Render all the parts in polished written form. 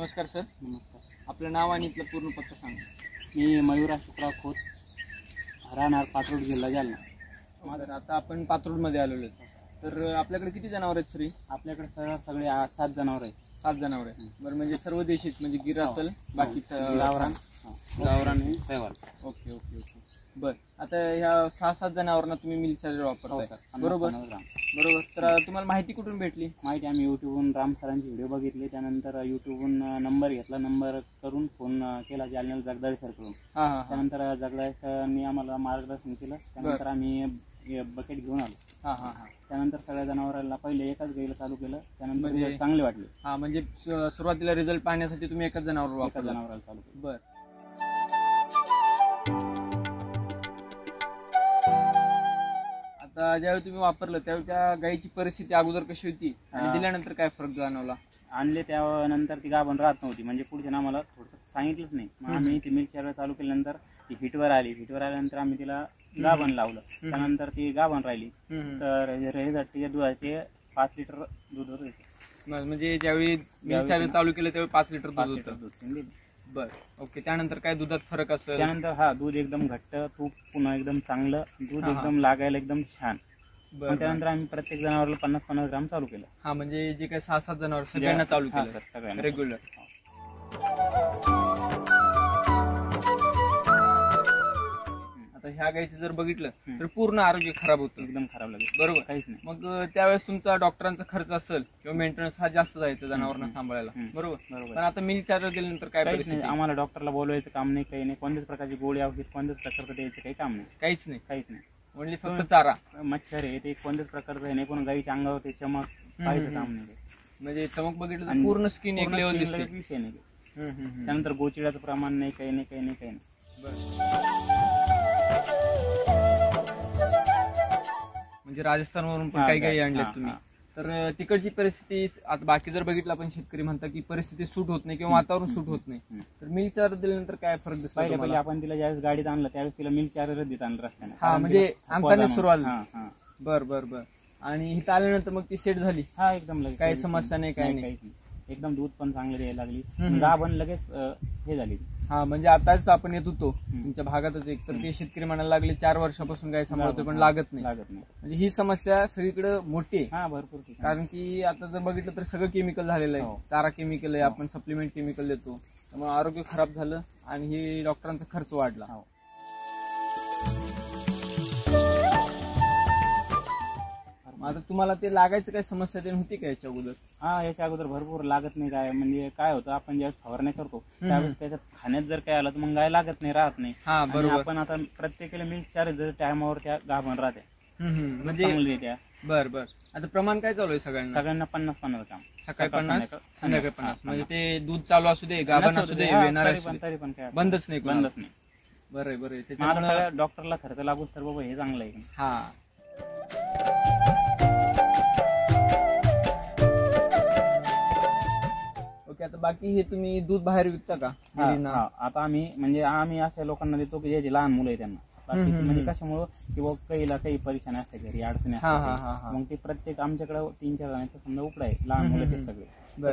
नमस्कार सर. नमस्कार. आपलं नाव आणि इथलं पूर्ण पत्ता सांगा. मी मयूर अशोकराव खोत, राहणार पात्रोड, जिल्हा जालना. तर आता आपण पात्रोडमध्ये आलेलो आहे. तर आपल्याकडे किती जनावर आहेत सर? आपल्याकडे सगळे 7 जनावर आहेत. 7 जनावर आहेत. बरं, म्हणजे सर्व देशीच, म्हणजे गिर असेल, बाकी गावरान आणि सहवाल. Okay okay okay. बरं, आता ह्या 6-7 जनावरांना तुम्ही मिल्क चार्जर वापरताय, बरोबर? बरोबर. तर तुम्हाला माहिती कुठून भेटली? माहिती आम्ही यूट्यूबवरून राम सरांची व्हिडिओ बघितले, त्यानंतर यूट्यूबवरून नंबर घेतला, नंबर करून फोन केला जालन्याला जगदाळे सर कडून. त्यानंतर जगदाळे सरांनी आम्हाला मार्गदर्शन केलं. त्यानंतर आम्ही बकेट घेऊन आलो. त्यानंतर सगळ्या जनावरांना पहिले एकाच गाईला चालू केलं, त्यानंतर चांगले वाटले. म्हणजे सुरुवातीला रिझल्ट पाहण्यासाठी तुम्ही एकाच जनावराला चालू केलं. बरं. आता ज्यावेळी तुम्ही वापरलं त्यावेळी त्या गायीची परिस्थिती अगोदर कशी होती आणि दिल्यानंतर काय फरक जाणवला? आणले त्यानंतर ती गाभण राहत नव्हती, म्हणजे पुढच्या आम्हाला थोडंसं सांगितलंच नाही. मग आम्ही ती मिल्क चार्जर चालू केल्यानंतर ती हिटवर आल्यानंतर आम्ही तिला गाभण लावलं. त्यानंतर ती गाभण राहिली. तर रेसाठी दुधाचे 5 लिटर दूध होते. म्हणजे ज्यावेळी मिल्क चार्जर चालू केलं त्यावेळी 5 लिटर दूध होतं. बर, ओके. त्यानंतर काय दुधात फरक असेल? त्यानंतर दूध एकदम घट्ट, तूप पुन्हा एकदम चांगलं, दूध एकदम लागायला एकदम छान. त्यानंतर आम्ही प्रत्येक जनावरला 50-50 ग्राम चालू केलं. म्हणजे जे काही 6-7 जनावर सगळ्यांना चालू केलं सगळ्यांना रेग्युलर. आता ह्या गायीचं जर बघितलं तर पूर्ण आरोग्य खराब होतं, एकदम खराब लागेल, बरोबर? काहीच नाही. मग त्यावेळेस तुमचा डॉक्टरांचा खर्च असेल किंवा मेंटेनन्स हा जास्त जायचा जनावरांना सांभाळायला, बरोबर? पण आता मिल्क चार्जर दिल्यानंतर काय परिस्थिती? आम्हाला डॉक्टरला बोलवायचं काम नाही, काही नाही. कोणत्याच प्रकारची गोळी औषध कोणत्याच प्रकारचं द्यायचं काही काम नाही. काहीच नाही. काहीच नाही. ओनली फक्त चारा. मच्छर आहे ते कोणत्याच प्रकारचं आहे नाही. पण गाईच्या अंगावर ते चमक काहीच काम नाही. म्हणजे चमक बघितलं तर पूर्ण स्किन एक लेवल दिसते. विषय नाही. त्यानंतर गोचिड्याचं प्रमाण नाही, काही नाही, काही नाही, काही नाही. म्हणजे राजस्थानवरून पण काही काही आणल्यात तुम्ही. तर तिकडची परिस्थिती आता बाकी जर बघितलं आपण, शेतकरी म्हणतात की परिस्थिती सूट होत नाही किंवा वातावरण सूट होत नाही. तर मिल्क चार्जर दिल्यानंतर काय फरक दिसला? पहिले आपण तिला ज्यावेळेस गाडीत आणलं त्यावेळेस तिला मिल्क चार्जर देत आणलं रस्त्याने. म्हणजे आणताना सुरुवात. बर बर बर. आणि इथं आल्यानंतर मग ती सेट झाली? एकदम लगेच काही समस्या नाही, काही नाही. एकदम दूध पण चांगलं द्यायला लागली. गाभण लगेच हे झाली. म्हणजे आताच आपण येत होतो तुमच्या भागातच, एक तर ते शेतकरी म्हणायला लागले 4 वर्षापासून गाय सांभाळतोय पण लागत नाही. म्हणजे ही समस्या सगळीकडे मोठी आहे. भरपूर. कारण की आता जर बघितलं तर सगळं केमिकल झालेलं आहे. चारा केमिकल आहे, आपण सप्लिमेंट केमिकल देतो, त्यामुळे आरोग्य खराब झालं आणि ही डॉक्टरांचा खर्च वाढला. आता तुम्हाला ते लागायचं काय समस्या ते होती का याच्या अगोदर? याच्या अगोदर भरपूर लागत नाही गाय. म्हणजे काय होतं, आपण ज्यावेळेस फवारणी करतो त्यावेळेस त्याच्यात खाण्यात जर काय आलं तर मग गाय लागत नाही, राहत नाही. बरोबर. आपण आता प्रत्येकाला मिल्क चार्जर टायमावर त्या गाभण राहते, म्हणजे त्या. बर बर. आता प्रमाण काय चालू आहे सगळ्यांना 50-50 ग्राम, सकाळी 50 संध्याकाळी 50. म्हणजे ते दूध चालू असू दे, गाभण असू दे, तरी पण काय बंदच नाही. बरं बरं. त्याच्यामुळे डॉक्टरला खर्च लागूच तर बाबा हे चांगलं आहे. ओके. आता बाकी हे तुम्ही दूध बाहेर विकता का? आता आम्ही अशा लोकांना देतो की जे लहान मुलं आहे त्यांना. म्हणजे कशामुळं किंवा काही परेशानी असते, घरी अडचणी असतात, मग ते प्रत्येक आमच्याकडे 3-4 जणांचा समजा उकडा आहे, लहान मुलाचे सगळे.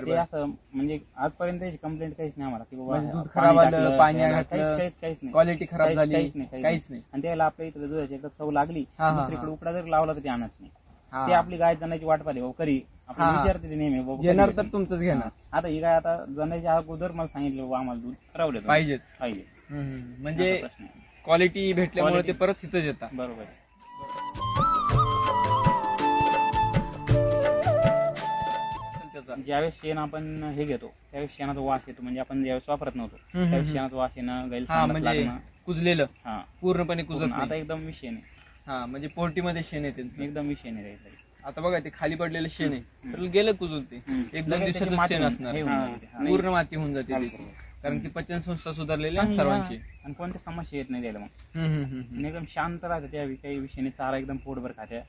ते असं म्हणजे आजपर्यंत त्याची कंप्लेंट काहीच नाही आम्हाला की बाबा दूध खराब आलं, पाणी काहीच नाही, क्वालिटी खराब झाली, काहीच नाही. आणि त्याला आपल्या इथं दुधाची एकदा चव लागली, दुसरीकडे उकडा जर लावला तर ते आणत नाही. ते आपली गाय जणांची वाट पाहिली बाबा, करी आपण विचारते नेहमी घेणार तर तुमचंच घेणार. आता ही गाय आता जणांच्या अगोदर मला सांगितलं बाबा आम्हाला दूध खरावलं पाहिजेच. म्हणजे क्वालिटी भेटल्यामुळे ते परत तिथंच येतात. बरोबर. ज्यावेळेस शेण आपण हे घेतो त्यावेळेस शेणाचा वास येतो, म्हणजे आपण ज्यावेळेस वापरत नव्हतो त्यावेळेस शेणाचा वास येणं, म्हणजे कुजलेलं, पूर्णपणे कुजत. आता एकदम विषय नाही. म्हणजे पोल्ट्रीमध्ये शेण आहे त्यांचं, एकदम विषय नाही राहील. आता बघा ते खाली पडलेलं शेण आहे, तर गेलं कुजून ते एकदम दिवसातच शेण असणार, पूर्ण माती होऊन जाते त्याची. कारण की पचन संस्था सुधारलेली आहे सर्वांची आणि कोणत्या समस्या येत नाही द्यायला. मग एकदम शांत राहते, त्या काही विषयाने चारा एकदम पोटभर खात्या.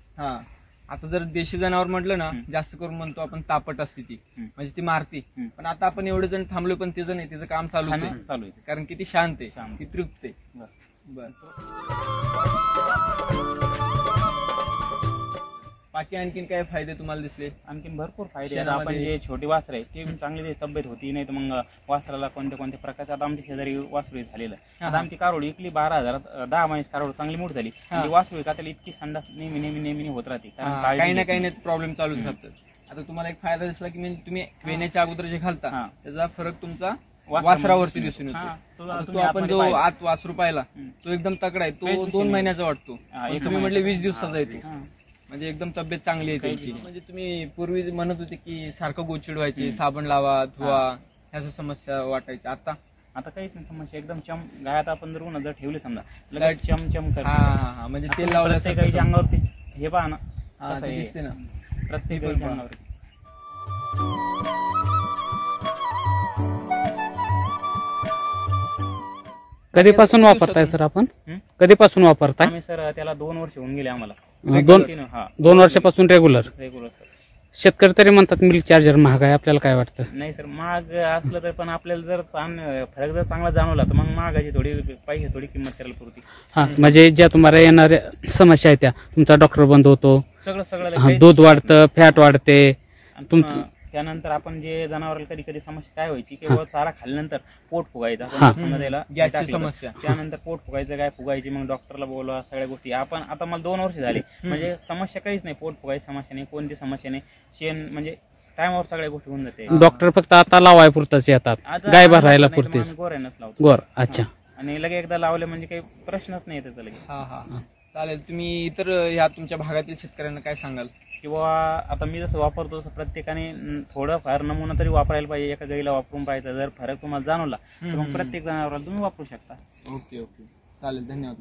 आता जर देशी जनावर म्हटलं ना, जास्त करून म्हणतो आपण तापट असते ती, म्हणजे ती मारती. पण आता आपण एवढे जण थांबलो पण तिचं नाही, तिचं काम चालू आहे, कारण की ती शांत आहे, ती तृप्त आहे. बर. बाकी आणखीन काय फायदे तुम्हाला दिसले? आणखीन भरपूर फायदे आहेत. आपण जे छोटी वासर आहे ते चांगली तब्येत होती, नाही तर मग वासराला कोणत्या कोणत्या प्रकारचे, आता आमच्या शेजारी वासरू झालेलं आहे. आता आमची कारोडी इकली 12,000 10 महिन्याची कारोड चांगली मोठी झाली. म्हणजे वासरू का त्याला इतकी संडास नेहमी नेहमी नेहमी होत राहते, कारण काही ना काही नाही प्रॉब्लेम चालूच राहतात. आता तुम्हाला एक फायदा दिसला की म्हणजे तुम्ही वेण्याच्या अगोदर जे घालता त्याचा फरक तुमचा वासरावरती दिसून येतो. तो आपण जो आत वासरू पाहिला तो एकदम तगडा आहे, तो 2 महिन्याचा वाटतो. तुम्ही म्हटले 20 दिवसाचा येतो, म्हणजे एकदम तब्येत चांगली आहे त्याची. म्हणजे तुम्ही पूर्वी म्हणत होते की सारखं गोचिड व्हायचे, साबण लावा धुवा ह्याच्या समस्या वाटायच्या, आता काहीच नाही समस्या. एकदम चम गायात आपण जर उन्हात जर ठेवली समजा लगेच चमचम करते. म्हणजे तेल लावलं काही अंगावरती हे पहा ना, असं दिसते ना प्रत्येक अंगावरती. कधीपासून वापरताय सर आपण? कधीपासून वापरताय? आम्ही सर त्याला 2 वर्ष होऊन गेले आम्हाला. 2 वर्षापासून रेग्युलर सर. शेतकरी तरी म्हणतात मिल्क चार्जर महाग आहे, आपल्याला काय वाटतं? नाही सर, महाग असलं तर पण आपल्याला जर फरक जर चांगला जाणवला तर मग महागाची थोडी पैसे थोडी किंमत करायला पुरती. म्हणजे ज्या तुम्हाला येणाऱ्या समस्या आहेत त्या तुमचा डॉक्टर बंद होतो, सगळं दूध वाढतं, फॅट वाढते तुमचं. त्यानंतर आपण जे जनावराला कधी कधी समस्या काय व्हायची की चारा खाल्ल्यानंतर पोट फुगायचा, गॅसची समस्या, त्यानंतर पोट फुगायचं, काय फुगायची, मग डॉक्टरला बोलवा, सगळ्या गोष्टी. आपण आता मला 2 वर्ष झाली, म्हणजे समस्या काहीच नाही, पोट फुगायची समस्या नाही, कोणती समस्या नाही, शेण म्हणजे टाइमवर सगळ्या गोष्टी होऊन जाते. डॉक्टर फक्त आता लावाय पुरतच येतात, गाय भरायला पुरतेच गोऱ्यानच लावतो. गोर अच्छा. आणि लगे एकदा लावले म्हणजे काही प्रश्नच नाही त्याचा लगे. चालेल. तुम्ही इतर ह्या तुमच्या भागातील शेतकऱ्यांना काय सांगाल? किंवा आता मी जसं वापरतो तसं प्रत्येकाने थोडं फार नमुना तरी वापरायला पाहिजे. एका गाईला वापरून पाहिजे, जर फरक तुम्हाला जाणवला तर मग प्रत्येक जनावराला तुम्ही वापरू शकता. ओके चालेल. धन्यवाद.